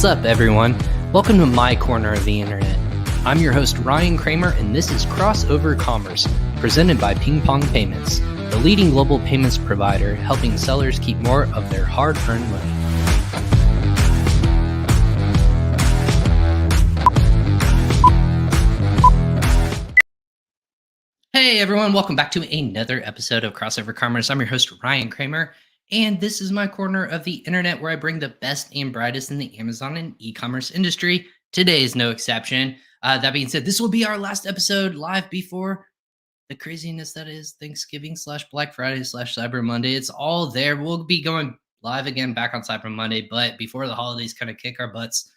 What's up, everyone? Welcome to my corner of the internet. I'm your host, Ryan Cramer, and this is Crossover Commerce, presented by PingPong Payments, the leading global payments provider helping sellers keep more of their hard-earned money. Hey, everyone. Welcome back to another episode of Crossover Commerce. I'm your host, Ryan Cramer. And this is my corner of the internet where I bring the best and brightest in the Amazon and e-commerce industry. Today is no exception. That being said, this will be our last episode live before the craziness that is Thanksgiving / Black Friday / Cyber Monday. It's all there. We'll be going live again back on Cyber Monday, but before the holidays kind of kick our butts,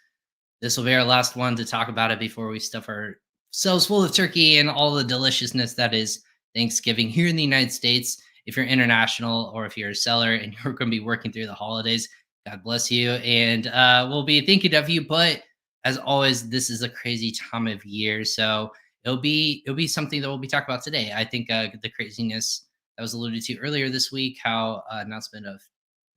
this will be our last one to talk about it before we stuff ourselves full of turkey and all the deliciousness that is Thanksgiving here in the United States. If you're international or if you're a seller and you're going to be working through the holidays, God bless you. And we'll be thinking of you. But as always, this is a crazy time of year. So it'll be something that we'll be talking about today. I think the craziness that was alluded to earlier this week, how announcement of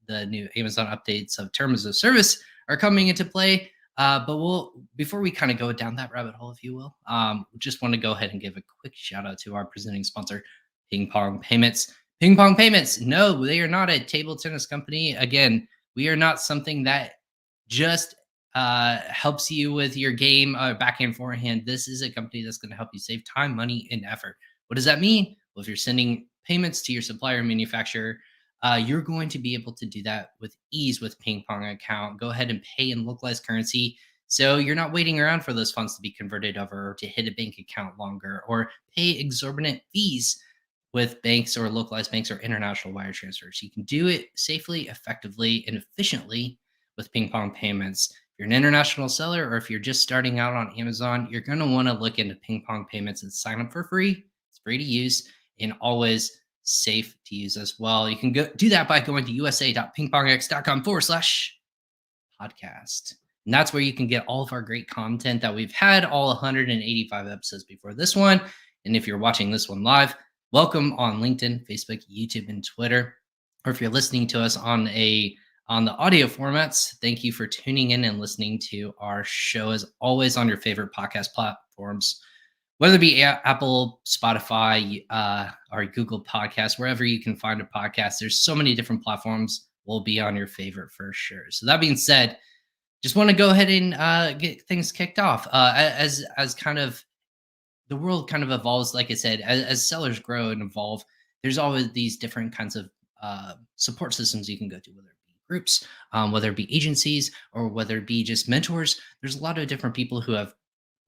the new Amazon updates of terms of service are coming into play. But before we kind of go down that rabbit hole, if you will, just want to go ahead and give a quick shout out to our presenting sponsor, PingPong Payments. PingPong Payments, no, they are not a table tennis company. Again, we are not something that just helps you with your game back and forehand. This is a company that's going to help you save time, money, and effort. What does that mean? Well, if you're sending payments to your supplier or manufacturer, you're going to be able to do that with ease with PingPong account. Go ahead and pay in localized currency. So you're not waiting around for those funds to be converted over or to hit a bank account longer or pay exorbitant fees with banks or localized banks or international wire transfers. You can do it safely, effectively, and efficiently with PingPong Payments. If you're an international seller or if you're just starting out on Amazon, you're going to want to look into PingPong Payments and sign up for free. It's free to use and always safe to use as well. You can go do that by going to usa.pingpongx.com/podcast. And that's where you can get all of our great content that we've had, all 185 episodes before this one. And if you're watching this one live, welcome on LinkedIn, Facebook, YouTube, and Twitter. Or if you're listening to us on the audio formats, thank you for tuning in and listening to our show as always on your favorite podcast platforms, whether it be Apple, Spotify, or Google Podcasts, wherever you can find a podcast. There's so many different platforms. Will be on your favorite for sure. So that being said, just want to go ahead and get things kicked off as kind of the world kind of evolves. Like I said, as sellers grow and evolve, there's always these different kinds of support systems you can go to, whether it be groups, whether it be agencies, or whether it be just mentors. There's a lot of different people who have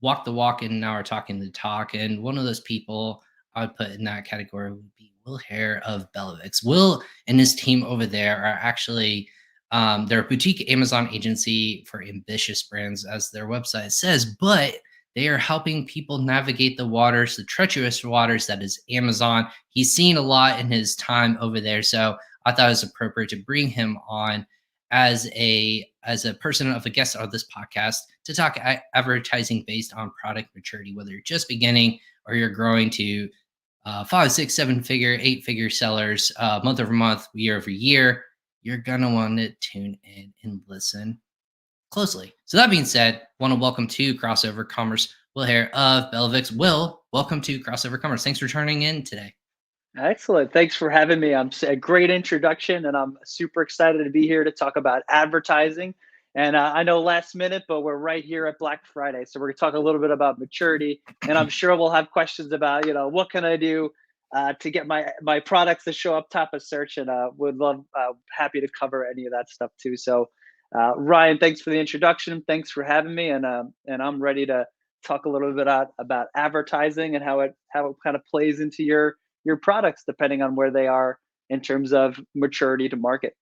walked the walk and now are talking the talk. And one of those people I would put in that category would be Will Haire of BellaVix. Will and his team over there are actually they're a boutique Amazon agency for ambitious brands, as their website says, but they are helping people navigate the waters, the treacherous waters that is Amazon. He's seen a lot in his time over there, so I thought it was appropriate to bring him on as a person of a guest on this podcast to talk advertising based on product maturity, whether you're just beginning or you're growing to 5, 6, 7 figure, 8 figure sellers month over month, year over year. You're gonna want to tune in and listen closely. So that being said, want to welcome to Crossover Commerce, Will Haire of BellaVix. Will, welcome to Crossover Commerce. Thanks for turning in today. Excellent. Thanks for having me. I'm a great introduction, and I'm super excited to be here to talk about advertising. And I know last minute, but we're right here at Black Friday, so we're going to talk a little bit about maturity. And I'm sure we'll have questions about, what can I do to get my products to show up top of search, and happy to cover any of that stuff too. So, Ryan, thanks for the introduction. Thanks for having me, and I'm ready to talk a little bit about advertising and how it kind of plays into your products depending on where they are in terms of maturity to market.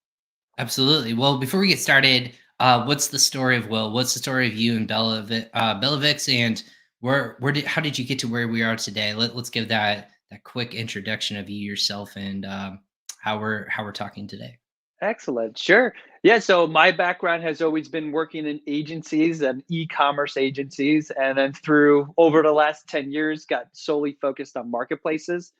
Absolutely. Well, before we get started, what's the story of Will? What's the story of you and BellaVix, and how did you get to where we are today? Let's give that quick introduction of you yourself and how we're talking today. Excellent. Sure. Yeah. So my background has always been working in agencies and e-commerce agencies. And then over the last 10 years, got solely focused on marketplaces,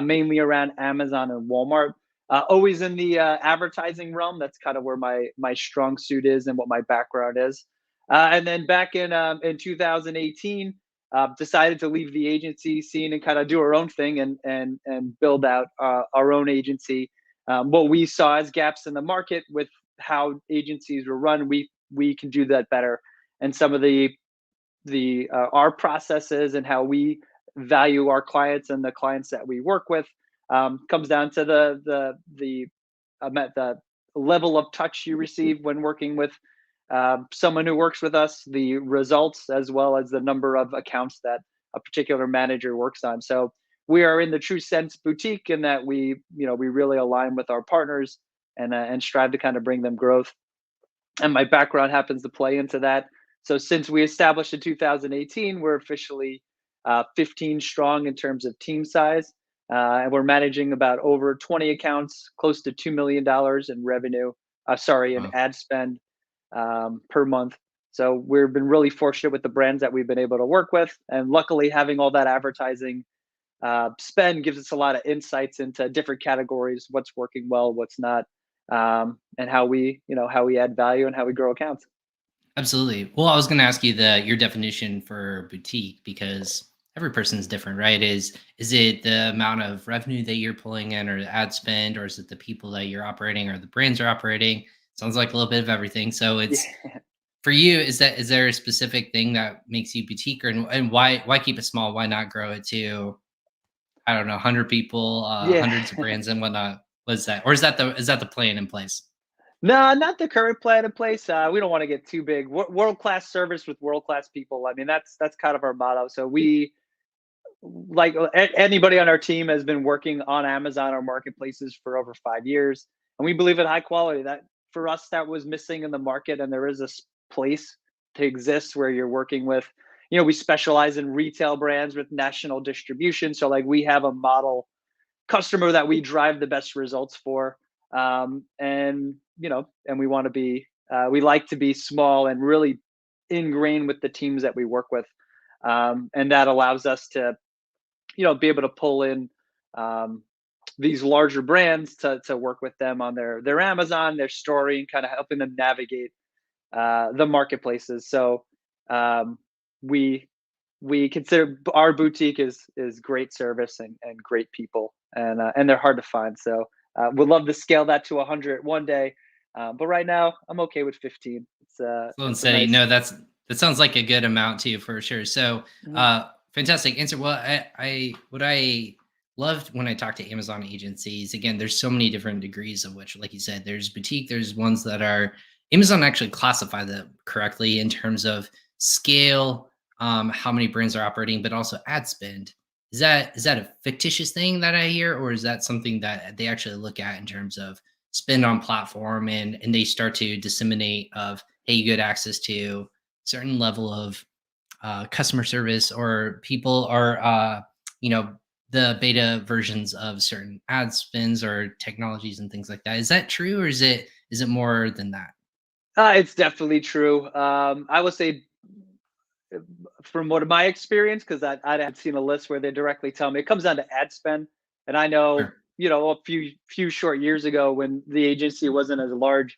mainly around Amazon and Walmart. Always in the advertising realm. That's kind of where my strong suit is and what my background is. And then back in 2018, decided to leave the agency scene and kind of do our own thing and build out our own agency. What we saw as gaps in the market with how agencies were run, we can do that better. And some of the our processes and how we value our clients and the clients that we work with comes down to the level of touch you receive when working with someone who works with us, the results, as well as the number of accounts that a particular manager works on. So we are in the true sense boutique in that we really align with our partners and strive to kind of bring them growth. And my background happens to play into that. So since we established in 2018, we're officially 15 strong in terms of team size, and we're managing about over 20 accounts, close to $2 million in revenue. In Wow. ad spend per month. So we've been really fortunate with the brands that we've been able to work with, and luckily having all that advertising spend gives us a lot of insights into different categories, what's working well, what's not, and how we add value and how we grow accounts. Absolutely. Well, I was going to ask you your definition for boutique because every person's different, right? Is it the amount of revenue that you're pulling in, or the ad spend, or is it the people that you're operating, or the brands are operating? Sounds like a little bit of everything. So Yeah, it's for you. Is there a specific thing that makes you boutique, and why keep it small? Why not grow it to, I don't know, 100 people, yeah. hundreds of brands and whatnot? Was that, or is that the plan in place? No, not the current plan in place. We don't want to get too big. World class service with world class people. I mean, that's kind of our motto. So we like anybody on our team has been working on Amazon or marketplaces for over 5 years, and we believe in high quality. That for us, that was missing in the market, and there is a place to exist where you're working with. We specialize in retail brands with national distribution. So like we have a model customer that we drive the best results for, and we want to be we like to be small and really ingrained with the teams that we work with, and that allows us to be able to pull in um, these larger brands to work with them on their Amazon, their story, and kind of helping them navigate the marketplaces. So um, we we consider our boutique is great service and great people, and they're hard to find. So we'd love to scale that to 100 one day, but right now I'm okay with 15. Slow and It's a steady. nice. No, that sounds like a good amount too, for sure. So, Mhm. fantastic answer. Well, what I loved when I talked to Amazon agencies, again, there's so many different degrees of which, like you said, there's boutique, there's ones that are Amazon actually classify them correctly in terms of scale, how many brands are operating, but also ad spend. Is that a fictitious thing that I hear, or is that something that they actually look at in terms of spend on platform, and they start to disseminate of, hey, you get access to certain level of customer service, or people are you know the beta versions of certain ad spins or technologies and things like that. Is that true, or is it more than that? It's definitely true. I would say from what my experience, because I had seen a list where they directly tell me it comes down to ad spend, and I know Sure. a few short years ago when the agency wasn't as large,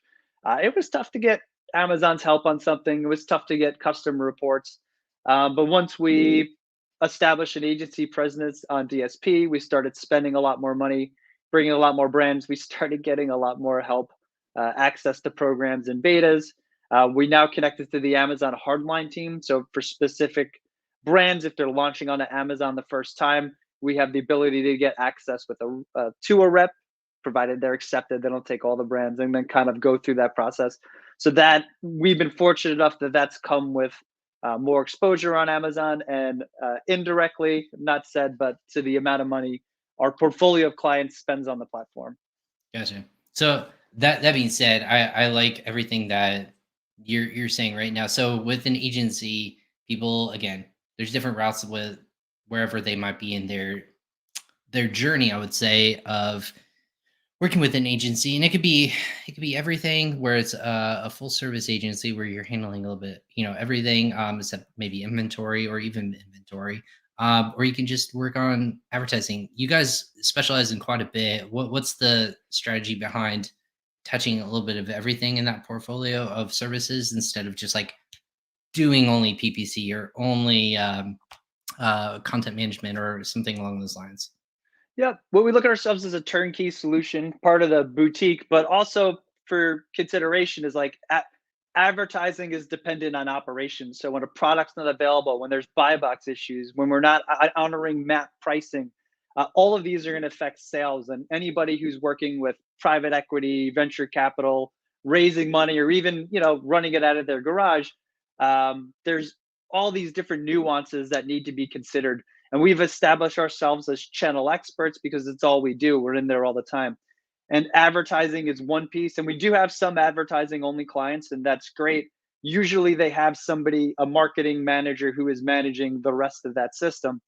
it was tough to get Amazon's help on something. It was tough to get customer reports, but once we established an agency presence on DSP, we started spending a lot more money, bringing a lot more brands. We started getting a lot more help, access to programs and betas. We now connected to the Amazon hardline team. So for specific brands, if they're launching on Amazon the first time, we have the ability to get access with to a rep, provided they're accepted. They don't take all the brands, and then kind of go through that process. So that we've been fortunate enough that that's come with more exposure on Amazon, and indirectly, not said, but to the amount of money our portfolio of clients spends on the platform. Gotcha. So that being said, I like everything that you're saying right now. So with an agency, people, again, there's different routes with wherever they might be in their journey, I would say, of working with an agency. And it could be everything where it's a full service agency where you're handling a little bit, everything, except maybe inventory, or even inventory. Or you can just work on advertising. You guys specialize in quite a bit. What's the strategy behind touching a little bit of everything in that portfolio of services, instead of just like doing only PPC or only content management or something along those lines. Yeah, well, we look at ourselves as a turnkey solution, part of the boutique, but also for consideration is like advertising is dependent on operations. So when a product's not available, when there's buy box issues, when we're not honoring MAP pricing, all of these are going to affect sales. And anybody who's working with private equity, venture capital, raising money, or even running it out of their garage, there's all these different nuances that need to be considered, and we've established ourselves as channel experts because it's all we do. We're in there all the time. And advertising is one piece. And we do have some advertising only clients, and that's great. Usually they have somebody, a marketing manager, who is managing the rest of that system.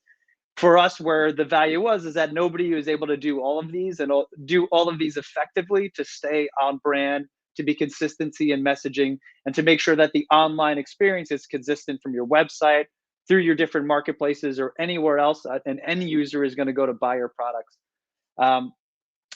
For us, where the value was is that nobody was able to do all of these and do all of these effectively to stay on brand, to be consistency in messaging, and to make sure that the online experience is consistent from your website through your different marketplaces or anywhere else an end user is going to go to buy your products. Um,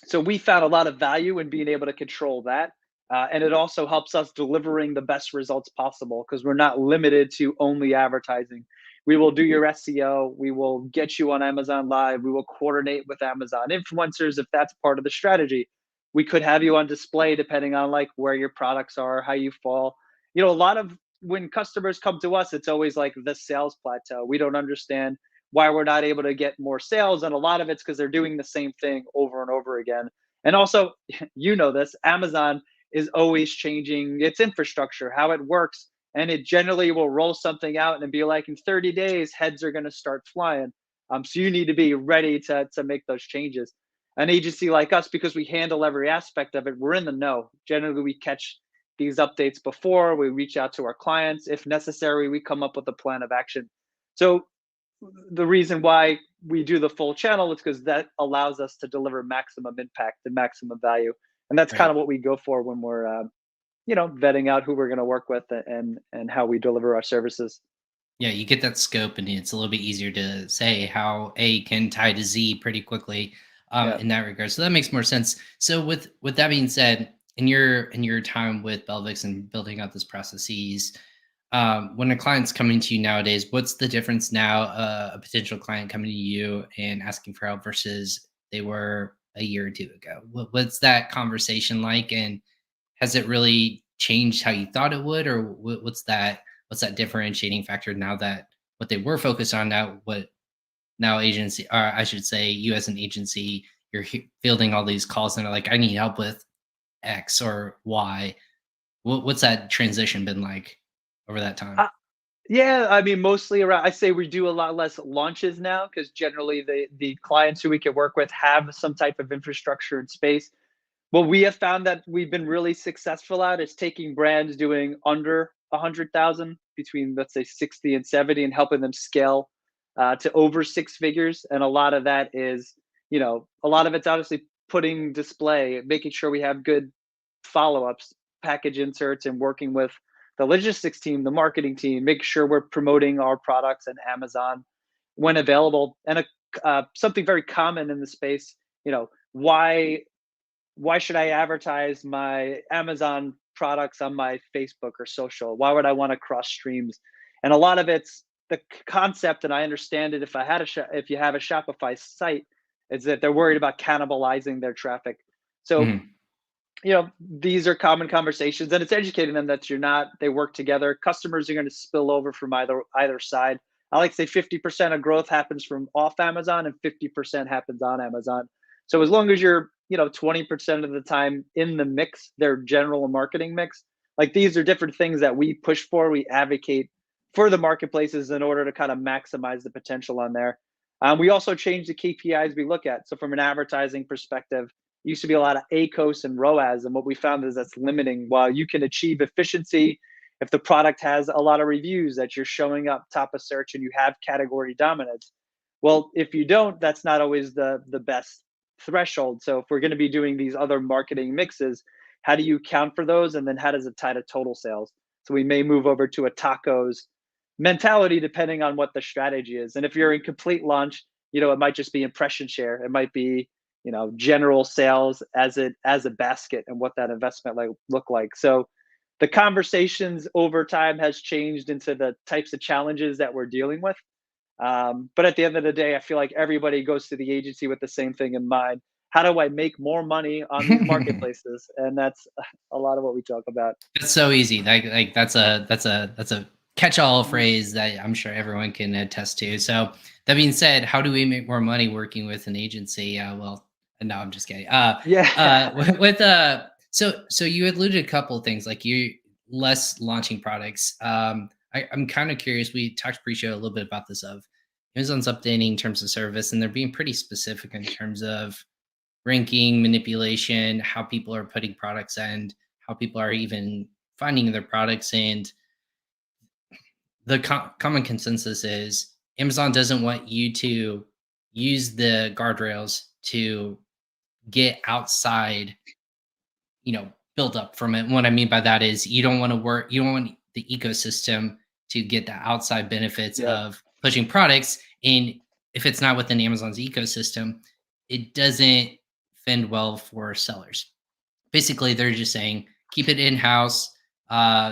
so we found a lot of value in being able to control that. And it also helps us delivering the best results possible because we're not limited to only advertising. We will do your SEO. We will get you on Amazon Live. We will coordinate with Amazon influencers if that's part of the strategy. We could have you on display depending on like where your products are, how you fall. A lot of when customers come to us, it's always like the sales plateau. We don't understand why we're not able to get more sales. And a lot of it's because they're doing the same thing over and over again. And also, this Amazon is always changing its infrastructure, how it works. And it generally will roll something out and be like, in 30 days, heads are going to start flying. So you need to be ready to make those changes. An agency like us, because we handle every aspect of it, we're in the know. Generally, we catch these updates before we reach out to our clients. If necessary, we come up with a plan of action. So the reason why we do the full channel is because that allows us to deliver maximum impact and maximum value. And that's kind Right. of what we go for when we're, vetting out who we're going to work with and how we deliver our services. Yeah, you get that scope, and it's a little bit easier to say how A can tie to Z pretty quickly Yeah. in that regard. So that makes more sense. So with that being said, in your time with BellaVix and building out those processes, when a client's coming to you nowadays, what's the difference now? A potential client coming to you and asking for help versus they were a year or two ago. What's that conversation like, and has it really changed how you thought it would, or what's that differentiating factor now that what they were focused on now, what now agency, or I should say you as an agency, you're fielding all these calls and are like, I need help with X or Y. What's that transition been like over that time? Uh, yeah, I mean, mostly around. I say we do a lot less launches now because generally the clients who we can work with have some type of infrastructure and space. What we have found that we've been really successful at is taking brands doing under 100,000, between let's say 60 and 70, and helping them scale to over six figures. And a lot of that is, a lot of it's obviously putting display, making sure we have good follow-ups, package inserts, and working with the logistics team, the marketing team, make sure we're promoting our products and Amazon when available. And something very common in the space, why should I advertise my Amazon products on my Facebook or social? Why would I want to cross streams? And a lot of it's the concept, and I understand it. If if you have a Shopify site, is that they're worried about cannibalizing their traffic. So Mhm. these are common conversations, and it's educating them that you're not. They work together. Customers are going to spill over from either side. I like to say 50% of growth happens from off Amazon and 50% happens on Amazon. So as long as you're 20% of the time in the mix, their general marketing mix, like these are different things that we push for. We advocate for the marketplaces in order to kind of maximize the potential on there. We also change the KPIs we look at. So from an advertising perspective, used to be a lot of ACOS and ROAS, and what we found is that's limiting. While you can achieve efficiency if the product has a lot of reviews, that you're showing up top of search and you have category dominance. Well, if you don't, that's not always the best threshold. So if we're going to be doing these other marketing mixes, how do you count for those, and then how does it tie to total sales? So we may move over to a tacos mentality depending on what the strategy is. And if you're in complete launch, it might just be impression share. It might be general sales as a basket and what that investment look like. So the conversations over time has changed into the types of challenges that we're dealing with. But at the end of the day, I feel like everybody goes to the agency with the same thing in mind. How do I make more money on these marketplaces? And that's a lot of what we talk about. It's so easy. Like that's a catch-all Mhm. phrase that I'm sure everyone can attest to. So that being said, how do we make more money working with an agency? Well, no, I'm just kidding. Yeah. So you alluded a couple of things like you less launching products. I'm kind of curious. We talked pre-show a little bit about this of Amazon's updating terms of service, and they're being pretty specific in terms of ranking, manipulation, how people are putting products and how people are even finding their products. And the common consensus is Amazon doesn't want you to use the guardrails to get outside, build up from it. What I mean by that is you don't want the ecosystem to get the outside benefits Yeah. of pushing products. And if it's not within Amazon's ecosystem, it doesn't fend well for sellers. Basically, they're just saying keep it in house,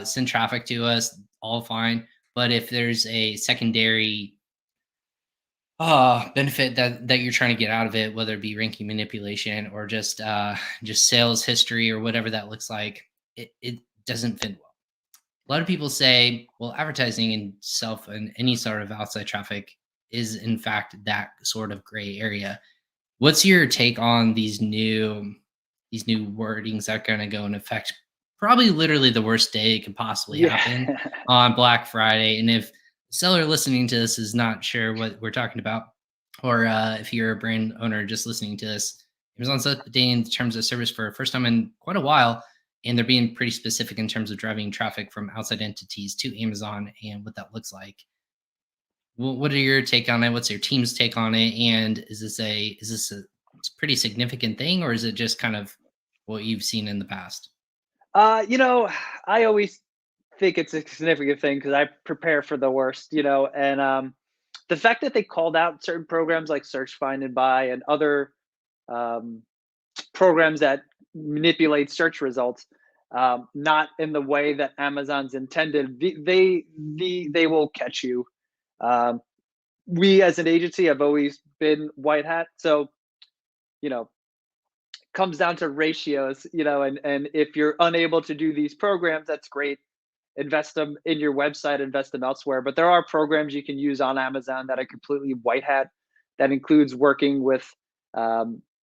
send traffic to us, all fine. But if there's a secondary benefit that you're trying to get out of it, whether it be ranking manipulation or just sales history or whatever that looks like, it doesn't fit well. A lot of people say, well, advertising and self and any sort of outside traffic is in fact that sort of gray area. What's your take on these new wordings that are going to go in effect? Probably literally the worst day it could possibly Yeah. happen on Black Friday. And if seller listening to this is not sure what we're talking about, or if you're a brand owner just listening to this, Amazon's updating the terms of service for the first time in quite a while, and they're being pretty specific in terms of driving traffic from outside entities to Amazon and what that looks like. What are your take on it? What's your team's take on it? And is this a pretty significant thing, or is it just kind of what you've seen in the past? You know, I always think it's a significant thing because I prepare for the worst, and the fact that they called out certain programs like Search, Find, and Buy and other um, programs that manipulate search results, not in the way that Amazon's intended, they will catch you. Um, we as an agency have always been white hat, so you know comes down to ratios, and if you're unable to do these programs, that's great. Invest them in your website, invest them elsewhere. But there are programs you can use on Amazon that are completely white hat. That includes working with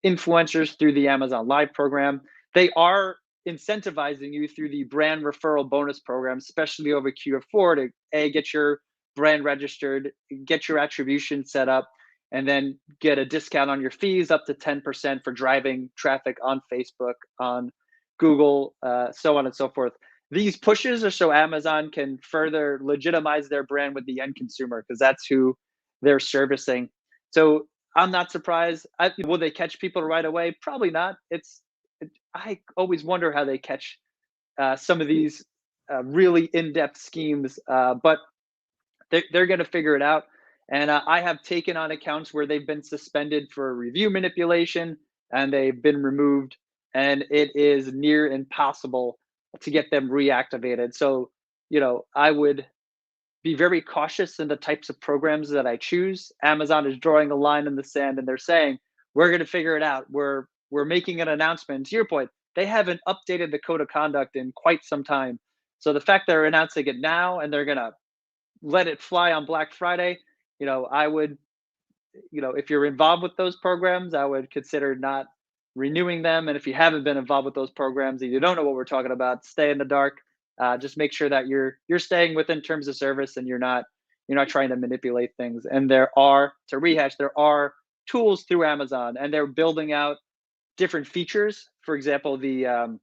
influencers through the Amazon Live program. They are incentivizing you through the brand referral bonus program, especially over QF4 to get your brand registered, get your attribution set up, and then get a discount on your fees up to 10% for driving traffic on Facebook, on Google, so on and so forth. These pushes are so Amazon can further legitimize their brand with the end consumer because that's who they're servicing. So I'm not surprised. Will they catch people right away? Probably not. I always wonder how they catch some of these really in-depth schemes, but they're going to figure it out. And I have taken on accounts where they've been suspended for review manipulation and they've been removed, and it is near impossible to get them reactivated. So, I would be very cautious in the types of programs that I choose. Amazon is drawing a line in the sand and they're saying, we're going to figure it out. We're making an announcement. To your point, they haven't updated the code of conduct in quite some time. So the fact they're announcing it now and they're going to let it fly on Black Friday, I would, if you're involved with those programs, I would consider not renewing them. And if you haven't been involved with those programs and you don't know what we're talking about, stay in the dark. Just make sure that you're staying within terms of service and you're not trying to manipulate things. And to rehash, there are tools through Amazon, and they're building out different features. For example, the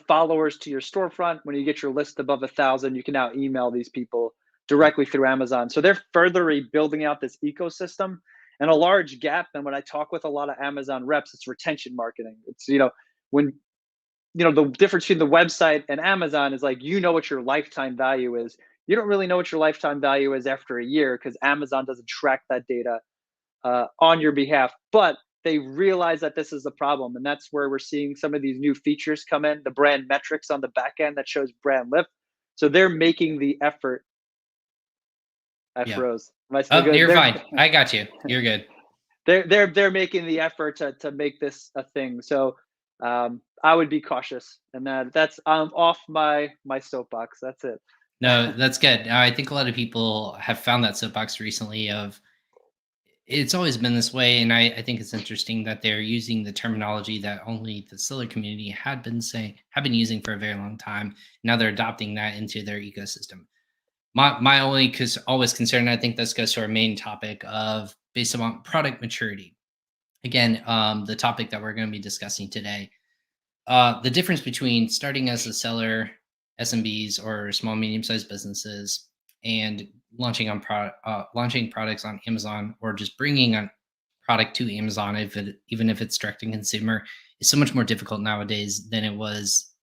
followers to your storefront. When you get your list above 1,000, you can now email these people directly through Amazon. So they're further building out this ecosystem. And a large gap. And when I talk with a lot of Amazon reps, it's retention marketing. It's when the difference between the website and Amazon is like what your lifetime value is. You don't really know what your lifetime value is after a year because Amazon doesn't track that data on your behalf. But they realize that this is a problem. And that's where we're seeing some of these new features come in, the brand metrics on the back end that shows brand lift. So they're making the effort. I Yeah. froze. Am I still Oh, good? you're fine. I got you. You're good. They're making the effort to make this a thing. So I would be cautious, and that's off my soapbox. That's it. No, that's good. I think a lot of people have found that soapbox recently of it's always been this way. And I think it's interesting that they're using the terminology that only the seller community have been using for a very long time. Now they're adopting that into their ecosystem. My only always concern, I think this goes to our main topic of based on product maturity. Again, the topic that we're going to be discussing today. The difference between starting as a seller, SMBs or small medium sized businesses, and launching products on Amazon or just bringing a product to Amazon, even if it's direct to consumer, is so much more difficult nowadays than it was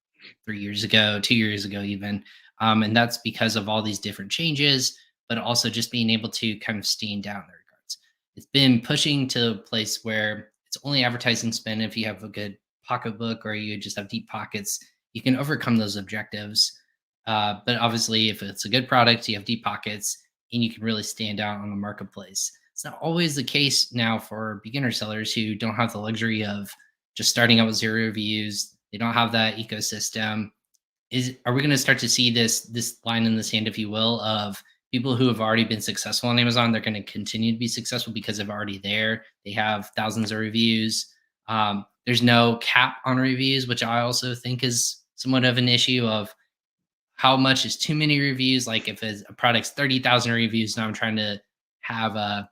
3 years ago, 2 years ago, even. And that's because of all these different changes, but also just being able to kind of stand out in the regards. It's been pushing to a place where it's only advertising spend if you have a good pocketbook or you just have deep pockets, you can overcome those objectives. But obviously, if it's a good product, you have deep pockets and you can really stand out on the marketplace. It's not always the case now for beginner sellers who don't have the luxury of just starting out with zero reviews. They don't have that ecosystem. Are we going to start to see this line in the sand, if you will, of people who have already been successful on Amazon? They're going to continue to be successful because they're already there. They have thousands of reviews. There's no cap on reviews, which I also think is somewhat of an issue of how much is too many reviews. Like if a product's 30,000 reviews, now I'm trying to have a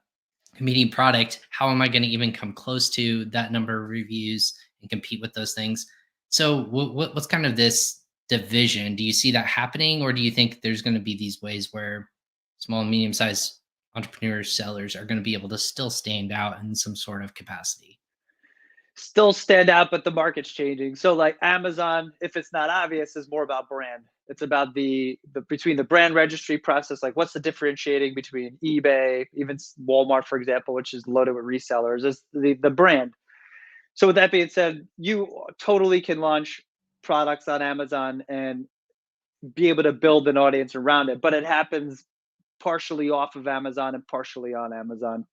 competing product, how am I going to even come close to that number of reviews and compete with those things? So what's kind of this division? Do you see that happening, or do you think there's going to be these ways where small and medium sized entrepreneurs, sellers are going to be able to still stand out in some sort of capacity? Still stand out, but the market's changing. So like Amazon, if it's not obvious, is more about brand. It's about the between the brand registry process, like what's the differentiating between eBay, even Walmart, for example, which is loaded with resellers, is the brand. So with that being said, you totally can launch products on Amazon and be able to build an audience around it, but it happens partially off of Amazon and partially on Amazon.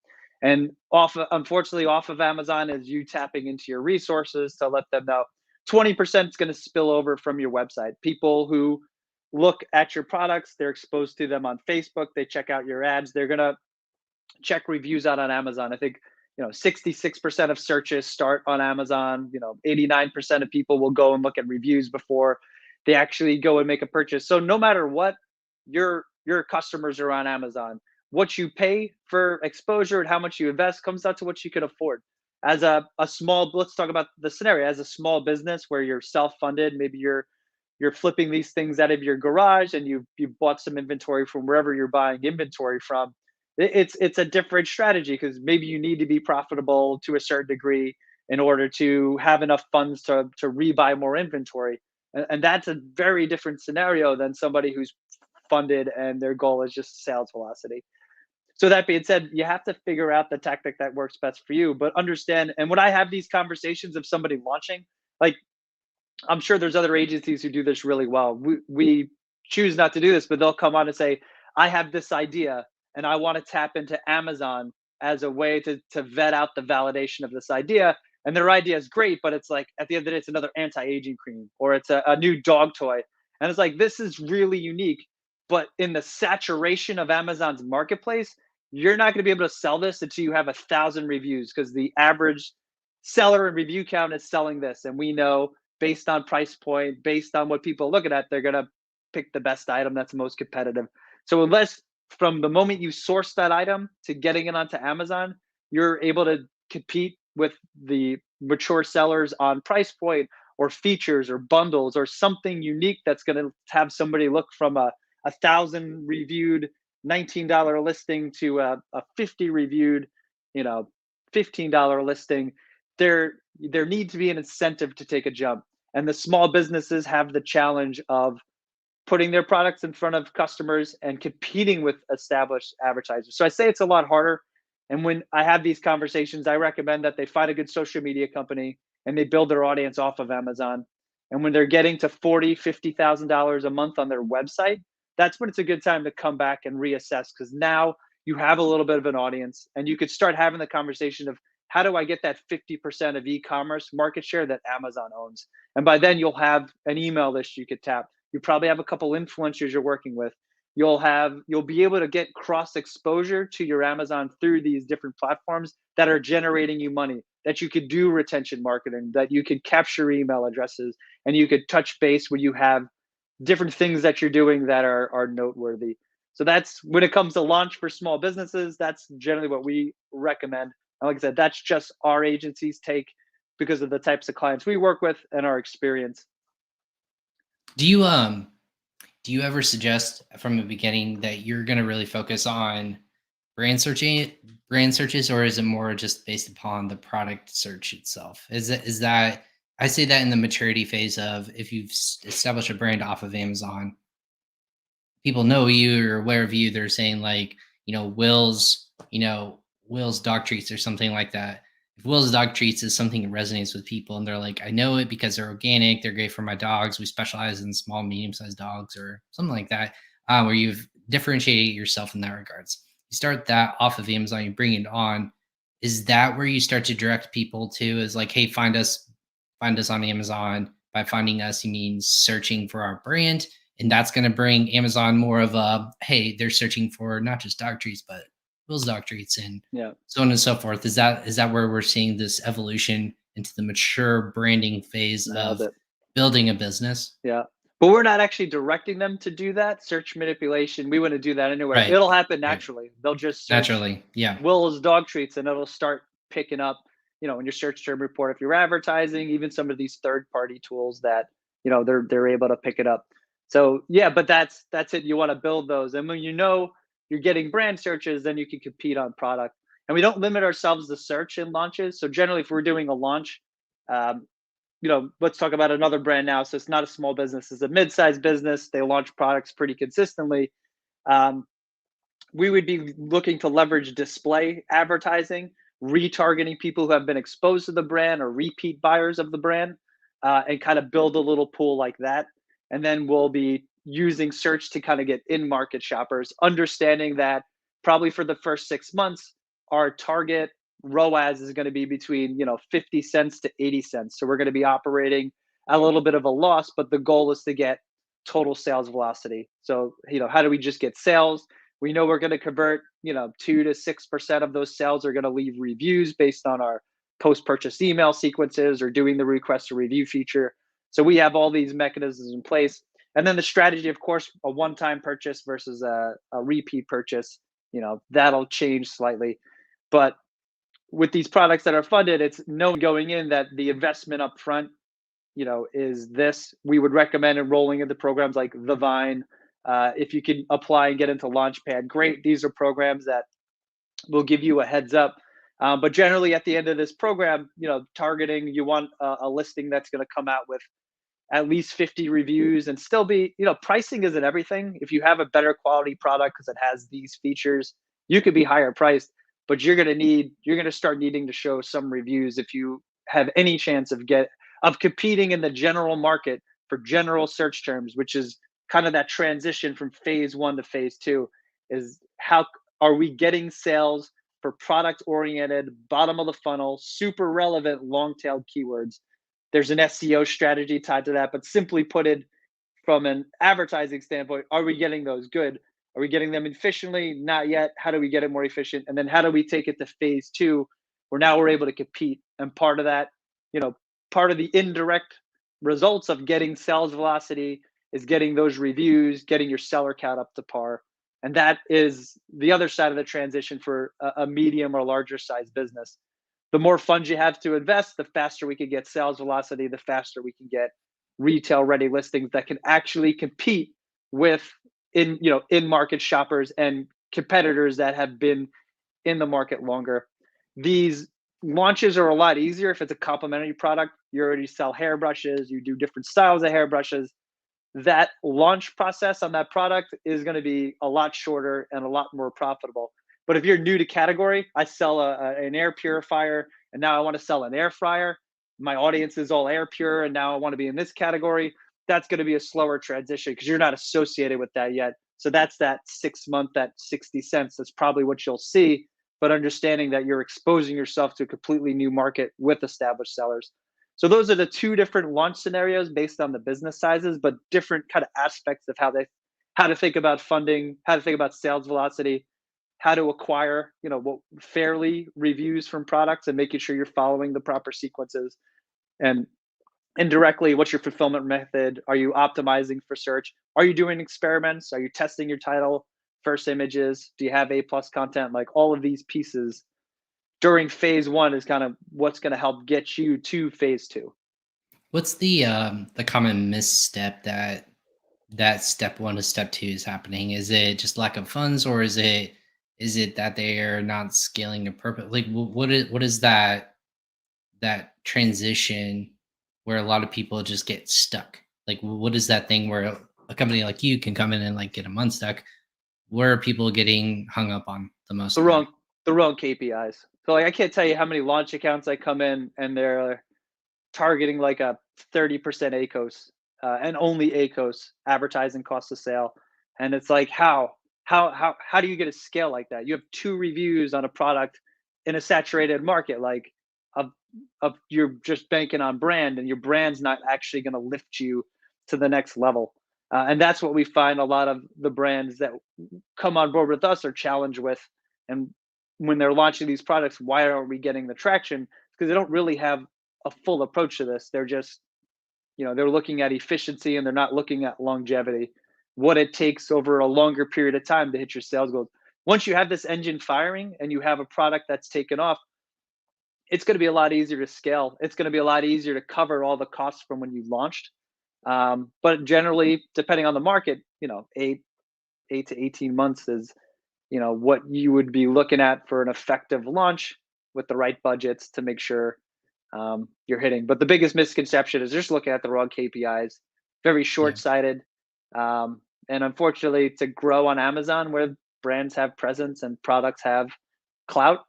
And unfortunately, off of Amazon is you tapping into your resources to let them know 20% is going to spill over from your website. People who look at your products, they're exposed to them on Facebook, they check out your ads, they're going to check reviews out on Amazon. I think 66% of searches start on Amazon. 89% of people will go and look at reviews before they actually go and make a purchase. So no matter what, your customers are on Amazon. What you pay for exposure and how much you invest comes down to what you can afford. As a small, let's talk about the scenario. As a small business where you're self-funded, maybe you're flipping these things out of your garage and you've bought some inventory from wherever you're buying inventory from. It's a different strategy because maybe you need to be profitable to a certain degree in order to have enough funds to rebuy more inventory. And that's a very different scenario than somebody who's funded and their goal is just sales velocity. So that being said, you have to figure out the tactic that works best for you, but understand. And when I have these conversations of somebody launching, like I'm sure there's other agencies who do this really well. We choose not to do this, but they'll come on and say, I have this idea and I want to tap into Amazon as a way to vet out the validation of this idea. And their idea is great, but it's like at the end of the day, it's another anti-aging cream or it's a new dog toy. And it's like, this is really unique. But in the saturation of Amazon's marketplace, you're not going to be able to sell this until you have 1,000 reviews because the average seller and review count is selling this. And we know based on price point, based on what people are looking at, they're going to pick the best item that's most competitive. So unless from the moment you source that item to getting it onto Amazon, you're able to compete with the mature sellers on price point or features or bundles or something unique that's going to have somebody look from a 1,000 reviewed $19 listing to a 50 reviewed, $15 listing. There needs to be an incentive to take a jump. And the small businesses have the challenge of putting their products in front of customers and competing with established advertisers. So I say it's a lot harder. And when I have these conversations, I recommend that they find a good social media company and they build their audience off of Amazon. And when they're getting to $40,000, $50,000 a month on their website, that's when it's a good time to come back and reassess, because now you have a little bit of an audience and you could start having the conversation of, how do I get that 50% of e-commerce market share that Amazon owns? And by then you'll have an email list you could tap. You probably have a couple influencers you're working with. You'll be able to get cross exposure to your Amazon through these different platforms that are generating you money, that you could do retention marketing, that you could capture email addresses, and you could touch base when you have different things that you're doing that are noteworthy. So that's when it comes to launch for small businesses, that's generally what we recommend. And like I said, that's just our agency's take because of the types of clients we work with and our experience. Do you ever suggest from the beginning that you're going to really focus on brand searching brand searches, or is it more just based upon the product search itself? Is that I say that in the maturity phase of, if you've established a brand off of Amazon, people know you or aware of you, they're saying like, Will's dog treats or something like that. If Will's dog treats is something that resonates with people and they're like, I know it because they're organic, they're great for my dogs, we specialize in small, medium-sized dogs, or something like that, where you've differentiated yourself in that regards. You start that off of Amazon, you bring it on. Is that where you start to direct people to, is like, hey, find us on Amazon? By finding us, you mean searching for our brand, and that's going to bring Amazon more of a, hey, they're searching for not just dog treats, but Will's dog treats, and Yeah. so on and so forth. Is that where we're seeing this evolution into the mature branding phase Nailed of it. building a business? Yeah. But we're not actually directing them to do that. Search manipulation, we wouldn't do that anyway. Right. It'll happen Right. naturally. They'll just search Naturally. Yeah. Will's dog treats and it'll start picking up, in your search term report, if you're advertising, even some of these third party tools that, they're able to pick it up. So yeah, but that's it. You want to build those. And when you're getting brand searches, then you can compete on product. And we don't limit ourselves to search in launches. So generally, if we're doing a launch, um, let's talk about another brand now. So it's not a small business, it's a mid-sized business. They launch products pretty consistently. Um, we would be looking to leverage display advertising, retargeting people who have been exposed to the brand or repeat buyers of the brand, and kind of build a little pool like that. And then we'll be using search to kind of get in market shoppers, understanding that probably for the first 6 months, our target ROAS is going to be between 50 cents to 80 cents. So we're going to be operating a little bit of a loss, but the goal is to get total sales velocity. So, how do we just get sales? We know we're going to convert, 2 to 6% of those sales are going to leave reviews based on our post-purchase email sequences or doing the request to review feature. So we have all these mechanisms in place. And then the strategy, of course, a one-time purchase versus a repeat purchase, that'll change slightly. But with these products that are funded, it's known going in that the investment up front, is this. We would recommend enrolling into programs like The Vine. If you can apply and get into Launchpad, great. These are programs that will give you a heads up. But generally, at the end of this program, targeting, you want a listing that's going to come out with at least 50 reviews and still be, pricing isn't everything. If you have a better quality product because it has these features, you could be higher priced, but you're going to start needing to show some reviews if you have any chance of competing in the general market for general search terms, which is kind of that transition from phase one to phase two. Is how are we getting sales for product oriented, bottom of the funnel, super relevant, long tailed keywords? There's an SEO strategy tied to that, but simply put it, from an advertising standpoint, are we getting those good? Are we getting them efficiently? Not yet. How do we get it more efficient? And then how do we take it to phase two, where now we're able to compete? And part of that, part of the indirect results of getting sales velocity is getting those reviews, getting your seller count up to par. And that is the other side of the transition for a medium or larger size business. The more funds you have to invest, the faster we can get sales velocity, the faster we can get retail ready listings that can actually compete with in market shoppers and competitors that have been in the market longer. These launches are a lot easier if it's a complementary product. You already sell hairbrushes, you do different styles of hairbrushes. That launch process on that product is going to be a lot shorter and a lot more profitable. But if you're new to category, I sell an air purifier and now I want to sell an air fryer. My audience is all air pure and now I want to be in this category. That's going to be a slower transition because you're not associated with that yet. So that's that 6 month, that 60 cents. That's probably what you'll see. But understanding that you're exposing yourself to a completely new market with established sellers. So those are the two different launch scenarios based on the business sizes, but different kind of aspects of how to think about funding, how to think about sales velocity, how to acquire, what fairly reviews from products and making sure you're following the proper sequences. And indirectly, what's your fulfillment method? Are you optimizing for search? Are you doing experiments? Are you testing your title, first images? Do you have A plus content? Like all of these pieces during phase one is kind of what's going to help get you to phase two. What's the common misstep that step one to step two is happening? Is it just lack of funds, or is it that they are not scaling appropriately? Like, what is that transition where a lot of people just get stuck? Like, what is that thing where a company like you can come in and like get a month stuck? Where are people getting hung up on the most The right now? wrong KPIs. So like I can't tell you how many launch accounts I come in and they're targeting like a 30% ACOS and only ACOS advertising cost of sale. And it's like, how do you get a scale like that? You have 2 reviews on a product in a saturated market, like of, you're just banking on brand and your brand's not actually going to lift you to the next level. And that's what we find a lot of the brands that come on board with us are challenged with. And when they're launching these products, why aren't we getting the traction? Because they don't really have a full approach to this. They're just, they're looking at efficiency and they're not looking at longevity, what it takes over a longer period of time to hit your sales goals. Once you have this engine firing and you have a product that's taken off, it's going to be a lot easier to scale. It's going to be a lot easier to cover all the costs from when you launched. But generally, depending on the market, 8 to 18 months is, what you would be looking at for an effective launch with the right budgets to make sure you're hitting. But the biggest misconception is just looking at the wrong KPIs, very Yeah. short-sighted. And unfortunately, to grow on Amazon, where brands have presence and products have clout,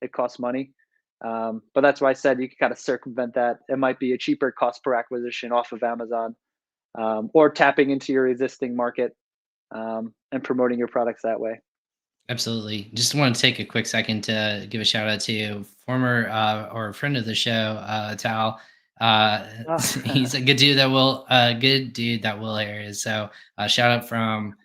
it costs money. But that's why I said you can kind of circumvent that. It might be a cheaper cost per acquisition off of Amazon, or tapping into your existing market and promoting your products that way. Absolutely. Just want to take a quick second to give a shout out to former or friend of the show, Tal. Uh, he's a good dude that Will Haire is. So shout out from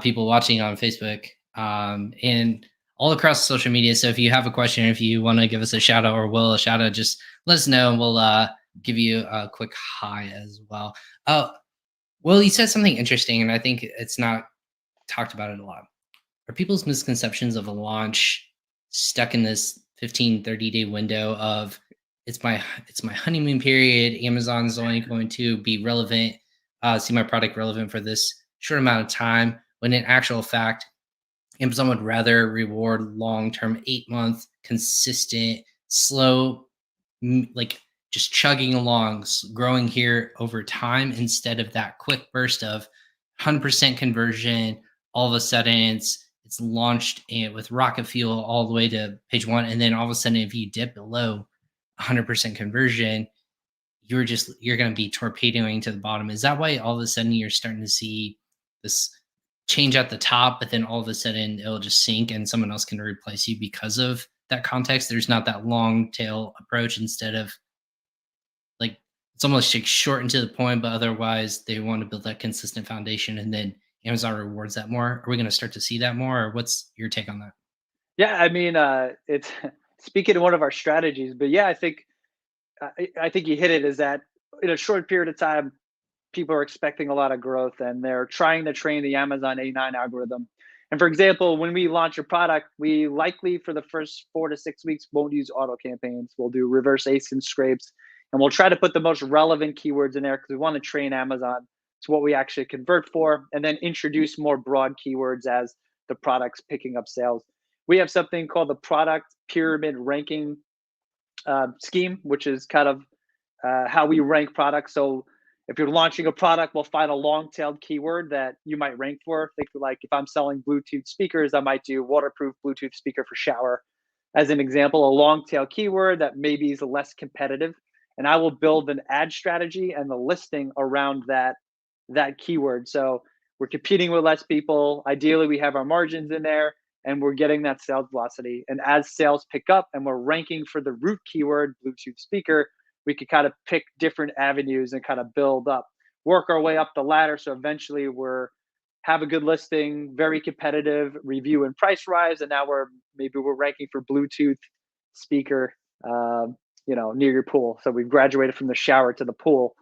people watching on Facebook and all across social media. So if you have a question, if you want to give us a shout out or Will a shout out, just let us know and we'll give you a quick hi as well. Well, you said something interesting, and I think it's not talked about it a lot. Are people's misconceptions of a launch stuck in this 15-30 day window of it's my honeymoon period, Amazon's only going to be relevant, see my product relevant for this short amount of time, when in actual fact Amazon would rather reward long-term 8 month consistent slow, like just chugging along, growing here over time, instead of that quick burst of 100% conversion. All of a sudden it's launched and with rocket fuel all the way to page one, and then all of a sudden if you dip below 100% conversion, you're going to be torpedoing to the bottom. Is that why all of a sudden you're starting to see this change at the top, but then all of a sudden it'll just sink and someone else can replace you because of that context? There's not that long tail approach. Instead of like, it's almost like short and to the point, but otherwise they want to build that consistent foundation, and then Amazon rewards that more. Are we going to start to see that more, or what's your take on that? Yeah, I mean, it's speaking of one of our strategies, but yeah, I think you hit it. Is that in a short period of time, people are expecting a lot of growth, and they're trying to train the Amazon A9 algorithm. And for example, when we launch a product, we likely for the first 4 to 6 weeks won't use auto campaigns. We'll do reverse ASIN scrapes, and we'll try to put the most relevant keywords in there because we want to train Amazon to what we actually convert for, and then introduce more broad keywords as the product's picking up sales. We have something called the product pyramid ranking scheme, which is kind of how we rank products. So If you're launching a product, we'll find a long-tailed keyword that you might rank for. Think like if I'm selling Bluetooth speakers, I might do waterproof Bluetooth speaker for shower as an example, a long tail keyword that maybe is less competitive. And I will build an ad strategy and the listing around that keyword. So we're competing with less people. Ideally, we have our margins in there and we're getting that sales velocity. And as sales pick up and we're ranking for the root keyword, Bluetooth speaker, we could kind of pick different avenues and kind of build up, work our way up the ladder. So eventually we're have a good listing, very competitive, review and price rise, and now we're ranking for Bluetooth speaker, near your pool. So we've graduated from the shower to the pool,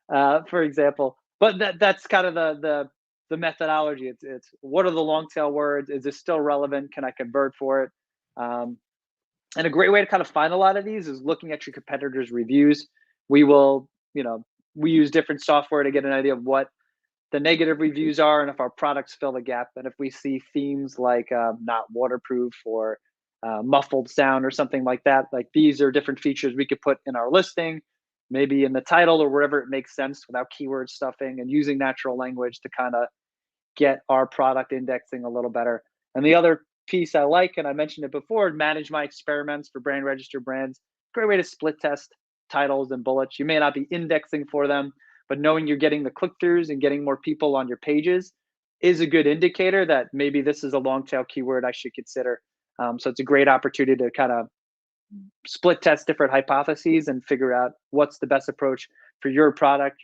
for example. But that's kind of the methodology. It's what are the long tail words? Is this still relevant? Can I convert for it? And a great way to kind of find a lot of these is looking at your competitors' reviews. We will, we use different software to get an idea of what the negative reviews are and if our products fill the gap. And if we see themes like not waterproof or muffled sound or something like that, like these are different features we could put in our listing, maybe in the title or wherever it makes sense without keyword stuffing and using natural language to kind of get our product indexing a little better. And the other piece I like, and I mentioned it before, manage my experiments for brand registered brands. Great way to split test titles and bullets. You may not be indexing for them, but knowing you're getting the click-throughs and getting more people on your pages is a good indicator that maybe this is a long tail keyword I should consider. So it's a great opportunity to kind of split test different hypotheses and figure out what's the best approach for your product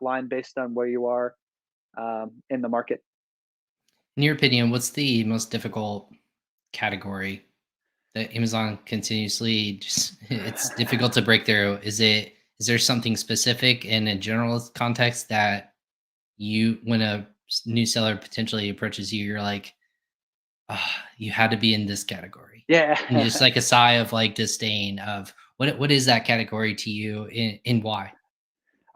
line based on where you are in the market. In your opinion, what's the most difficult category that Amazon continuously just it's difficult to break through? Is there something specific in a general context that when a new seller potentially approaches you, you're like, ah, you had to be in this category. And just Yeah. like a sigh of like disdain of what is that category to you and why?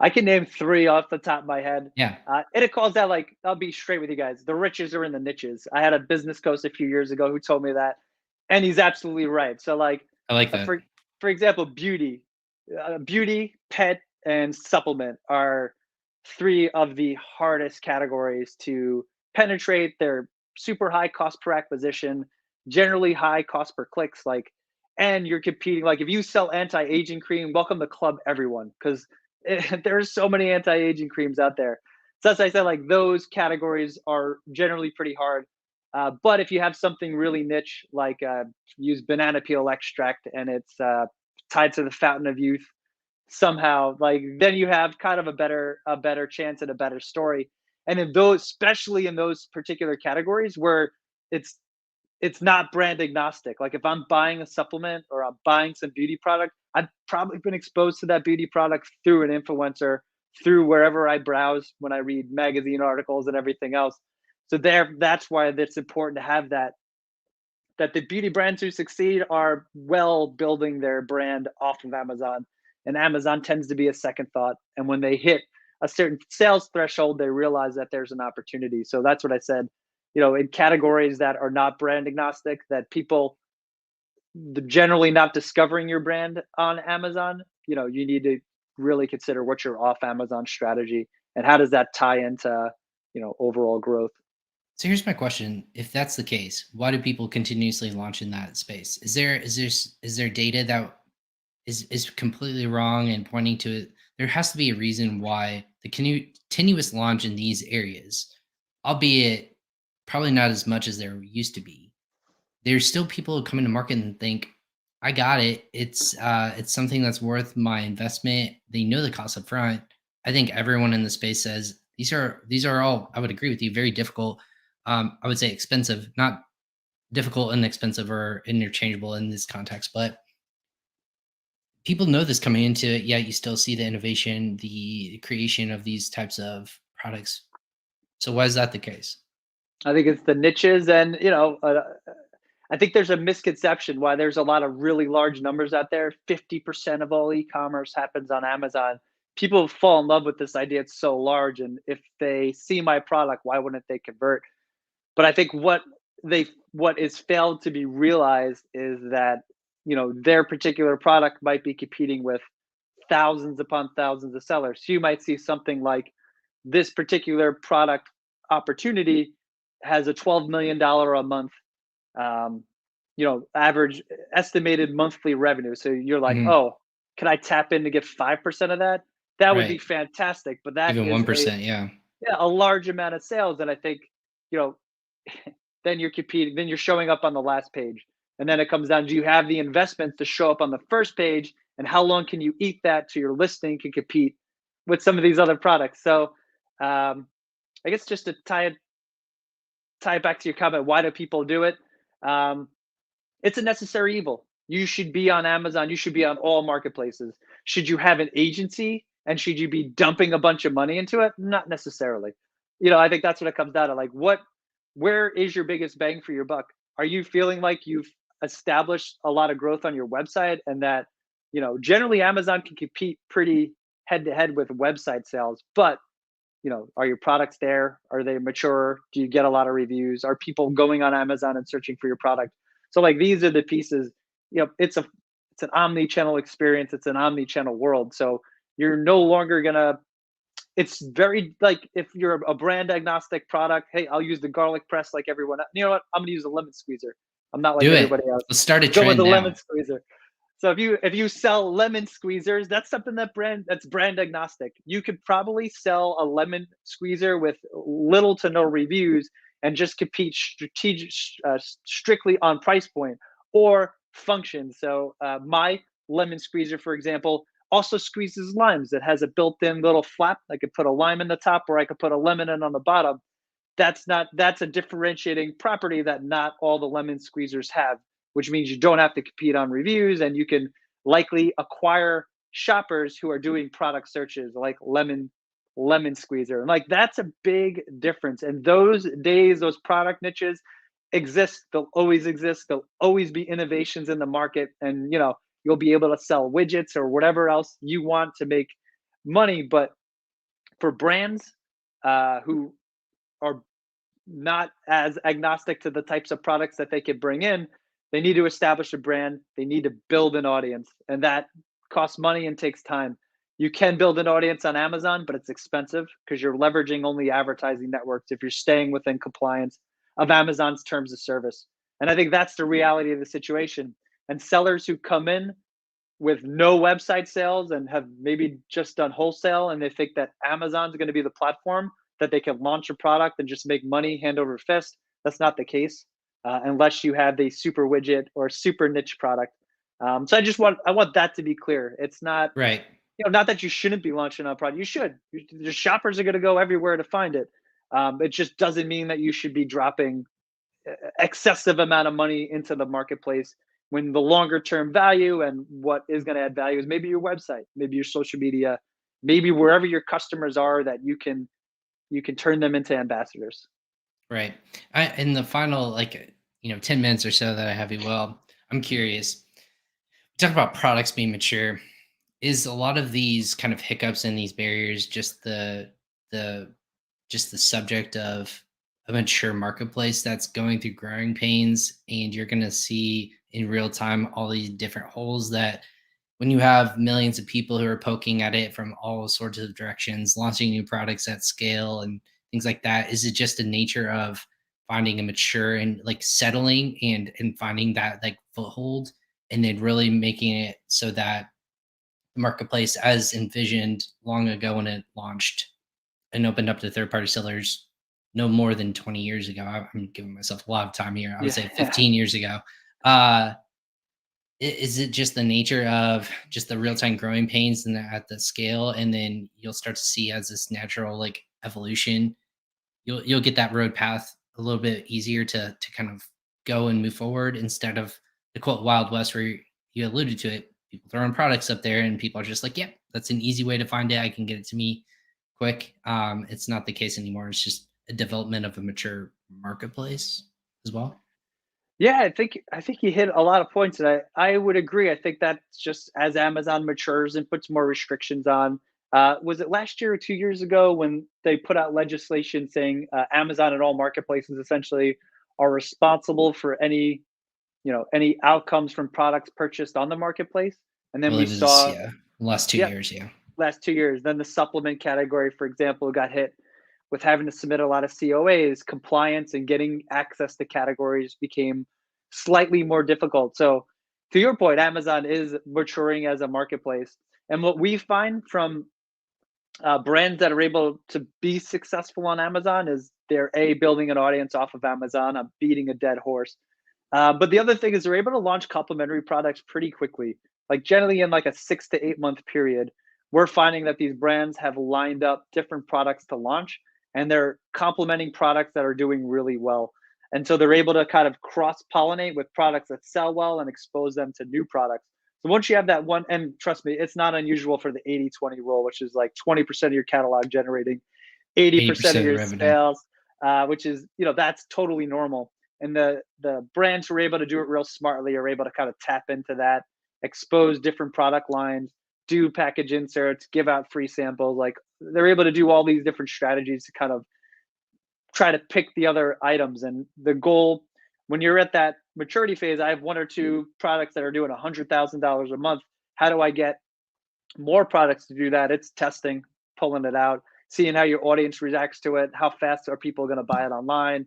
I can name three off the top of my head. Yeah, And it calls out like, I'll be straight with you guys. The riches are in the niches. I had a business coach a few years ago who told me that, and he's absolutely right. So, like, I like uh, that. for for example, beauty, pet, and supplement are three of the hardest categories to penetrate. They're super high cost per acquisition, generally high cost per clicks. Like, and you're competing. Like, if you sell anti-aging cream, welcome to club, everyone, because there's so many anti-aging creams out there. So as I said, like those categories are generally pretty hard. But if you have something really niche, like use banana peel extract and it's tied to the fountain of youth somehow, like then you have kind of a better chance and a better story. And in those, especially in those particular categories where it's it's not brand agnostic. Like if I'm buying a supplement or I'm buying some beauty product, I've probably been exposed to that beauty product through an influencer, through wherever I browse when I read magazine articles and everything else. So that's why it's important to have that the beauty brands who succeed are well building their brand off of Amazon. And Amazon tends to be a second thought. And when they hit a certain sales threshold, they realize that there's an opportunity. So that's what I said, in categories that are not brand agnostic, that people generally not discovering your brand on Amazon, you need to really consider what's your off Amazon strategy and how does that tie into, overall growth. So here's my question: if that's the case, why do people continuously launch in that space? Is there data that is completely wrong and pointing to it? There has to be a reason why the continuous launch in these areas, albeit probably not as much as there used to be. There's still people who come into market and think, I got it. It's something that's worth my investment. They know the cost up front. I think everyone in the space says these are all, I would agree with you, very difficult. I would say expensive, not difficult and expensive or interchangeable in this context, but people know this coming into it, yet you still see the innovation, the creation of these types of products. So why is that the case? I think it's the niches, and I think there's a misconception why there's a lot of really large numbers out there. 50% of all e-commerce happens on Amazon. People fall in love with this idea. It's so large, and if they see my product, why wouldn't they convert? But I think what is failed to be realized is that their particular product might be competing with thousands upon thousands of sellers. So you might see something like this particular product opportunity has a $12 million a month, um, average estimated monthly revenue. So you're like, Mhm. oh, can I tap in to get 5% of that? That would be Right. fantastic. But that Even is 1%, yeah. a large amount of sales. And I think, you know, then you're competing, then you're showing up on the last page. And then it comes down, do you have the investments to show up on the first page? And how long can you eat that so your listing can compete with some of these other products? So um, I guess just to tie it back to your comment, why do people do it? Um, it's a necessary evil. You should be on Amazon. You should be on all marketplaces. Should you have an agency and should you be dumping a bunch of money into it? Not necessarily. I think that's what it comes down to. Like, where is your biggest bang for your buck? Are you feeling like you've established a lot of growth on your website and that, generally Amazon can compete pretty head to head with website sales, but are your products there? Are they mature? Do you get a lot of reviews? Are people going on Amazon and searching for your product? So like these are the pieces, it's an omni-channel experience. It's an omni-channel world. So you're no longer gonna, it's very like if you're a brand agnostic product, hey, I'll use the garlic press like everyone. You know what? I'm gonna use a lemon squeezer. I'm not like Do it. everybody else. Let's start a Go with trend the lemon now. squeezer. So if you sell lemon squeezers, that's something that's brand agnostic. You could probably sell a lemon squeezer with little to no reviews and just compete strictly on price point or function. So my lemon squeezer, for example, also squeezes limes. It has a built-in little flap. I could put a lime in the top, or I could put a lemon in on the bottom. That's a differentiating property that not all the lemon squeezers have, which means you don't have to compete on reviews and you can likely acquire shoppers who are doing product searches like lemon squeezer. And like that's a big difference. And those days, those product niches exist. They'll always exist. There'll always be innovations in the market. And you'll be able to sell widgets or whatever else you want to make money. But for brands who are not as agnostic to the types of products that they could bring in, they need to establish a brand. They need to build an audience, and that costs money and takes time. You can build an audience on Amazon, but it's expensive because you're leveraging only advertising networks if you're staying within compliance of Amazon's terms of service. And I think that's the reality of the situation. And sellers who come in with no website sales and have maybe just done wholesale and they think that Amazon's going to be the platform that they can launch a product and just make money hand over fist. That's not the case unless you have a super widget or super niche product. So I want that to be clear. It's not, Right. not that you shouldn't be launching a product. You should. The shoppers are going to go everywhere to find it. It just doesn't mean that you should be dropping excessive amount of money into the marketplace when the longer term value and what is going to add value is maybe your website, maybe your social media, maybe wherever your customers are that you can turn them into ambassadors. Right. In the final, 10 minutes or so that I have you, well, I'm curious. Talk about products being mature. Is a lot of these kind of hiccups and these barriers just the just the subject of a mature marketplace that's going through growing pains, and you're going to see in real time all these different holes that when you have millions of people who are poking at it from all sorts of directions, launching new products at scale and things like that, is it just the nature of finding a mature and like settling and finding that like foothold and then really making it so that the marketplace as envisioned long ago when it launched and opened up to third party sellers no more than 20 years ago. I'm giving myself a lot of time here. I would say Yeah. 15 years ago. Uh, is it just the nature of just the real time growing pains and at the scale, and then you'll start to see as this natural like evolution, you'll get that road path a little bit easier to kind of go and move forward instead of the quote wild west where you alluded to it, people throwing products up there and people are just like, yep, that's an easy way to find it. I can get it to me quick. It's not the case anymore. It's just a development of a mature marketplace as well. Yeah, I think you hit a lot of points, and I would agree. I think that's just as Amazon matures and puts more restrictions on. Was it last year or 2 years ago when they put out legislation saying Amazon and all marketplaces essentially are responsible for any outcomes from products purchased on the marketplace? And I then we believe it is, saw yeah. Last 2 years, yeah. Last 2 years. Then the supplement category, for example, got hit with having to submit a lot of COAs. Compliance and getting access to categories became slightly more difficult. So, to your point, Amazon is maturing as a marketplace. And what we find from brands that are able to be successful on Amazon is they're building an audience off of Amazon. I'm beating a dead horse. But the other thing is they're able to launch complementary products pretty quickly, like generally in like a 6 to 8 month period. We're finding that these brands have lined up different products to launch, and they're complementing products that are doing really well. And so they're able to kind of cross pollinate with products that sell well and expose them to new products. So once you have that one, and trust me, it's not unusual for the 80-20 rule, which is like 20% of your catalog generating 80% of 80% of the your revenue. sales, which is, that's totally normal. And the brands who are able to do it real smartly are able to kind of tap into that, expose different product lines, do package inserts, give out free samples. Like they're able to do all these different strategies to kind of try to pick the other items. And the goal, when you're at that maturity phase, I have one or two products that are doing $100,000 a month. How do I get more products to do that? It's testing, pulling it out, seeing how your audience reacts to it. How fast are people going to buy it online?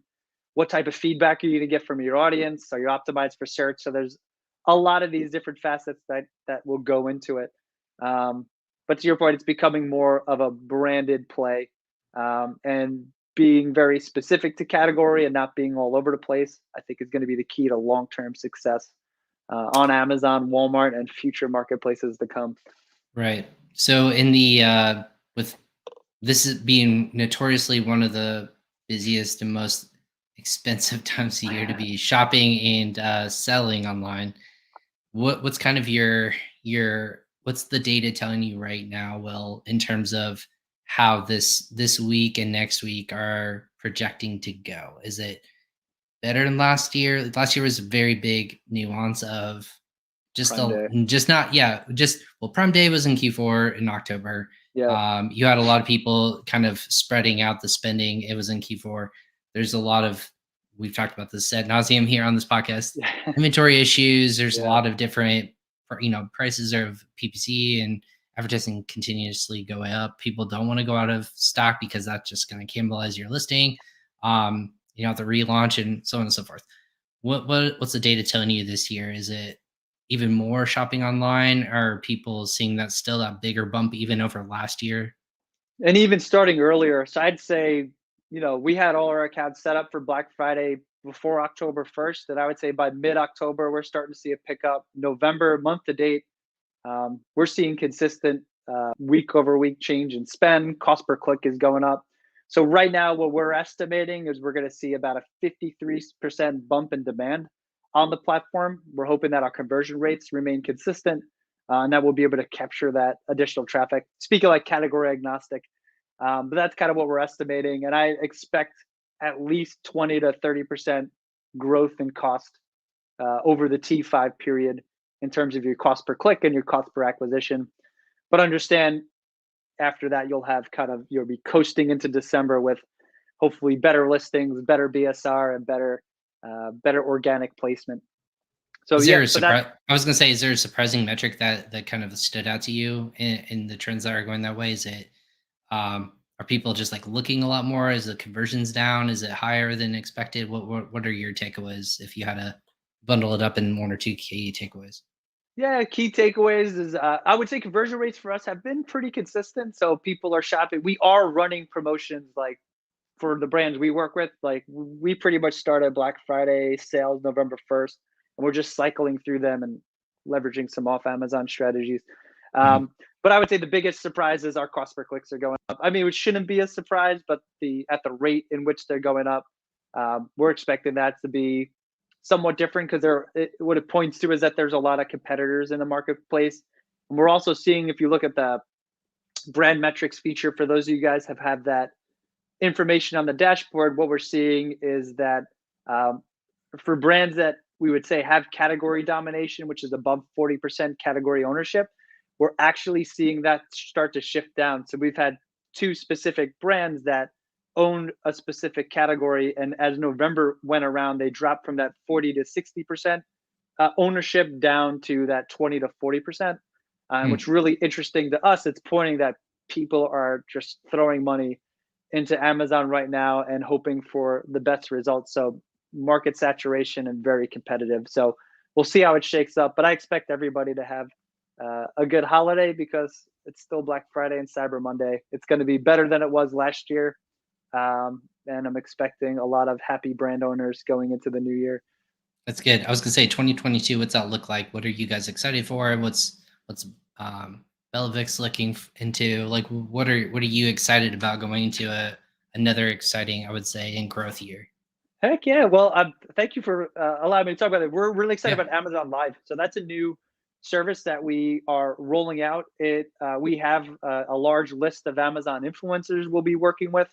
What type of feedback are you going to get from your audience? Are you optimized for search? So there's a lot of these different facets that will go into it. But to your point, it's becoming more of a branded play, and being very specific to category and not being all over the place, I think is going to be the key to long-term success on Amazon, Walmart, and future marketplaces to come. Right. So in the with this is being notoriously one of the busiest and most expensive times of year to be shopping and selling online. What's kind of your what's the data telling you right now, Will, in terms of how this week and next week are projecting to go? Is it better than last year? Last year was a very big nuance of just Prime Day. just not just well, Prime Day was in Q4 in October. Yeah. You had a lot of people kind of spreading out the spending. It was in Q4. There's a lot of, we've talked about this ad nauseum here on this podcast, inventory issues. There's a lot of different, prices of PPC and advertising continuously going up. People don't want to go out of stock because that's just going to cannibalize your listing. The relaunch and so on and so forth. What's the data telling you this year? Is it even more shopping online? Are people seeing that still that bigger bump even over last year? And even starting earlier. So I'd say, we had all our accounts set up for Black Friday before October 1st. And I would say by mid-October, we're starting to see a pickup. November, month to date, we're seeing consistent week over week change in spend. Cost per click is going up. So right now, what we're estimating is we're going to see about a 53% bump in demand on the platform. We're hoping that our conversion rates remain consistent, and that we'll be able to capture that additional traffic. Speaking like category agnostic, but that's kind of what we're estimating. And I expect at least 20 to 30% growth in cost over the T5 period in terms of your cost per click and your cost per acquisition. But understand, after that, you'll be coasting into December with hopefully better listings, better BSR, and better organic placement. So I was gonna say, is there a surprising metric that kind of stood out to you in the trends that are going that way? Is it are people just like looking a lot more? Is the conversions down? Is it higher than expected? What are your takeaways if you had to bundle it up in one or two key takeaways? Yeah, key takeaways is I would say conversion rates for us have been pretty consistent. So people are shopping. We are running promotions like for the brands we work with. Like we pretty much started Black Friday sales November 1st, and we're just cycling through them and leveraging some off Amazon strategies. But I would say the biggest surprise is our cost per clicks are going up. I mean, it shouldn't be a surprise, but at the rate in which they're going up, we're expecting that to be somewhat different because what it points to is that there's a lot of competitors in the marketplace. And we're also seeing, if you look at the brand metrics feature, for those of you guys have had that information on the dashboard, what we're seeing is that for brands that we would say have category domination, which is above 40% category ownership, we're actually seeing that start to shift down. So we've had two specific brands that owned a specific category, and as November went around, they dropped from that 40 to 60% ownership down to that 20 to 40%. What's really interesting to us, it's pointing that people are just throwing money into Amazon right now and hoping for the best results. So market saturation and very competitive. So we'll see how it shakes up. But I expect everybody to have a good holiday because it's still Black Friday and Cyber Monday. It's going to be better than it was last year. And I'm expecting a lot of happy brand owners going into the new year. That's good. I was gonna say 2022. What's that look like? What are you guys excited for? What's um, BellaVix looking into? Like, what are you excited about going into another exciting, I would say, and growth year? Heck yeah. Well, thank you for allowing me to talk about it. We're really excited Yeah. about Amazon Live. So that's a new service that we are rolling out. We have a large list of Amazon influencers we'll be working with.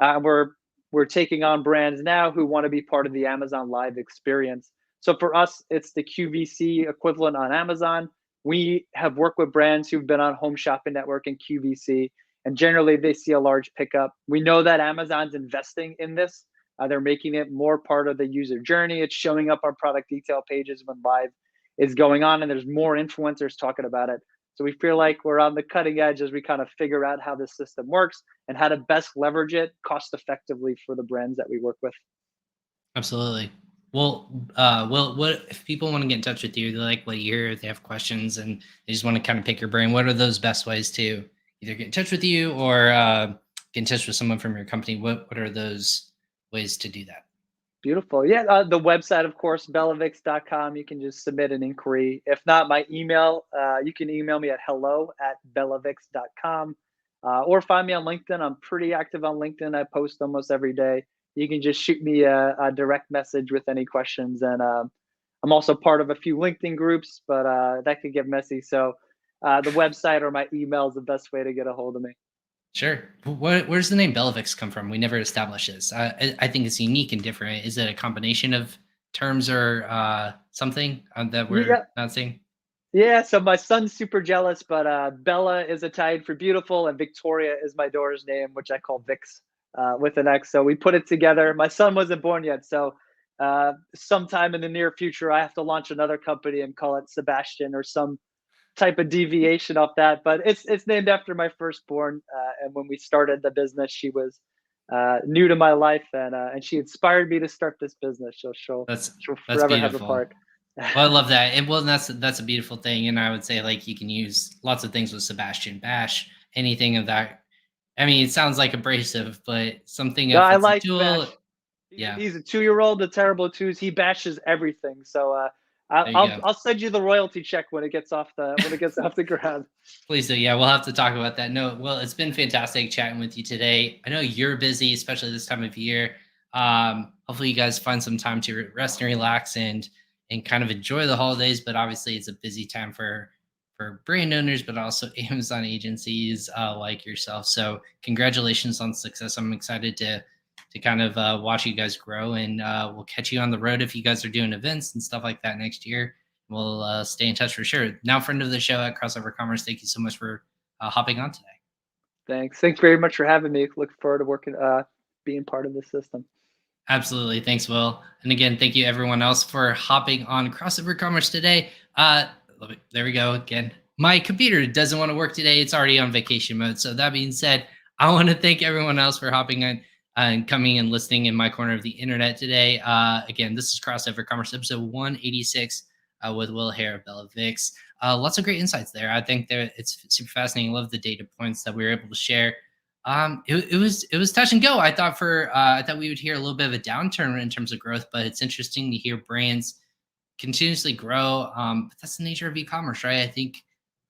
We're taking on brands now who want to be part of the Amazon Live experience. So for us, it's the QVC equivalent on Amazon. We have worked with brands who've been on Home Shopping Network and QVC, and generally they see a large pickup. We know that Amazon's investing in this. They're making it more part of the user journey. It's showing up on product detail pages when live is going on, and there's more influencers talking about it. So we feel like we're on the cutting edge as we kind of figure out how this system works and how to best leverage it cost effectively for the brands that we work with. Absolutely. What if people want to get in touch with you? They like what you hear, they have questions, and they just want to kind of pick your brain. What are those best ways to either get in touch with you or get in touch with someone from your company? What are those ways to do that? Beautiful. Yeah, the website, of course, bellavix.com. You can just submit an inquiry. If not, my email, you can email me at hello@bellavix.com, or find me on LinkedIn. I'm pretty active on LinkedIn. I post almost every day. You can just shoot me a direct message with any questions. And I'm also part of a few LinkedIn groups, but that could get messy. So the website or my email is the best way to get a hold of me. Sure. Where's the name BellaVix come from? We never established this. I think it's unique and different. Is it a combination of terms or something that we're Yeah, not seeing? Yeah, so my son's super jealous, but Bella is Italian for beautiful, and Victoria is my daughter's name, which I call Vix with an X. So we put it together. My son wasn't born yet, so sometime in the near future, I have to launch another company and call it Sebastian or some type of deviation off that. But it's named after my firstborn, and when we started the business, she was new to my life, and she inspired me to start this business. So That's she'll that's forever have a beautiful. part. Well, I love that. And well, that's a beautiful thing. And I would say like you can use lots of things with Sebastian Bash, anything of that. I mean, it sounds like abrasive, but something No, if I it's a like tool, Bash. yeah, He's a 2-year-old, the terrible twos. He bashes everything. So there you go. I'll send you the royalty check when it gets off the ground. Please do. Yeah, we'll have to talk about that. No, well, it's been fantastic chatting with you today. I know you're busy, especially this time of year. Hopefully, you guys find some time to rest and relax and kind of enjoy the holidays. But obviously, it's a busy time for brand owners, but also Amazon agencies like yourself. So, congratulations on success. I'm excited to kind of watch you guys grow, and we'll catch you on the road if you guys are doing events and stuff like that next year. We'll stay in touch for sure. Now, friend of the show at Crossover Commerce, thank you so much for hopping on today. Thanks. Thanks very much for having me. Look forward to working, being part of the system. Absolutely. Thanks, Will. And again, thank you everyone else for hopping on Crossover Commerce today. There we go again. My computer doesn't want to work today. It's already on vacation mode. So that being said, I want to thank everyone else for hopping on and coming and listening in my corner of the internet today. Again, this is Crossover Commerce episode 186 with Will Haire of BellaVix. Lots of great insights there. I think that it's super fascinating. Love the data points that we were able to share. It was touch and go. I thought we would hear a little bit of a downturn in terms of growth, but it's interesting to hear brands continuously grow. But that's the nature of e-commerce, right? I think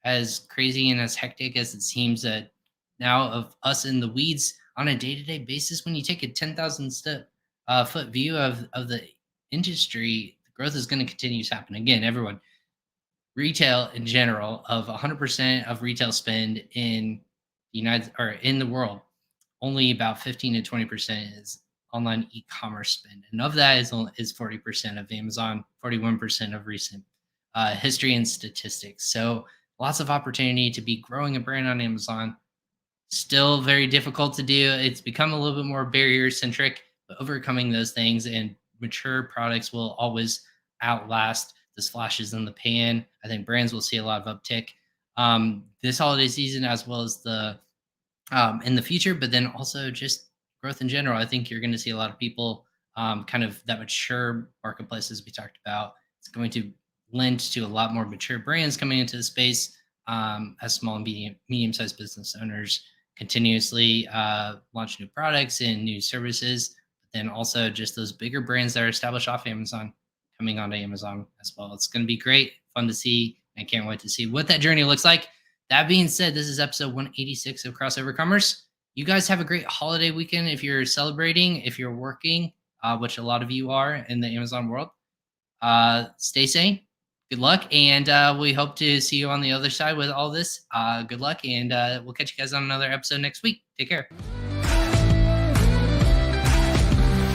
as crazy and as hectic as it seems that now of us in the weeds on a day-to-day basis, when you take a 10,000 foot view of the industry, the growth is going to continue to happen. Again, everyone, retail in general of 100% of retail spend in the United or in the world, only about 15 to 20% is online e-commerce spend, and of that is 40% of Amazon, 41% of recent history and statistics. So lots of opportunity to be growing a brand on Amazon. Still very difficult to do. It's become a little bit more barrier centric, but overcoming those things and mature products will always outlast the flashes in the pan. I think brands will see a lot of uptick. this holiday season as well as the in the future, but then also just growth in general. I think you're going to see a lot of people kind of that mature marketplace as we talked about. It's going to lend to a lot more mature brands coming into the space as small and medium-sized business owners continuously launch new products and new services. But then also just those bigger brands that are established off Amazon coming onto Amazon as well. It's going to be great, fun to see. I can't wait to see what that journey looks like. That being said, this is episode 186 of Crossover Commerce. You guys have a great holiday weekend if you're celebrating, if you're working, which a lot of you are in the Amazon world. Stay sane. Good luck. And we hope to see you on the other side with all this. Good luck. And we'll catch you guys on another episode next week. Take care.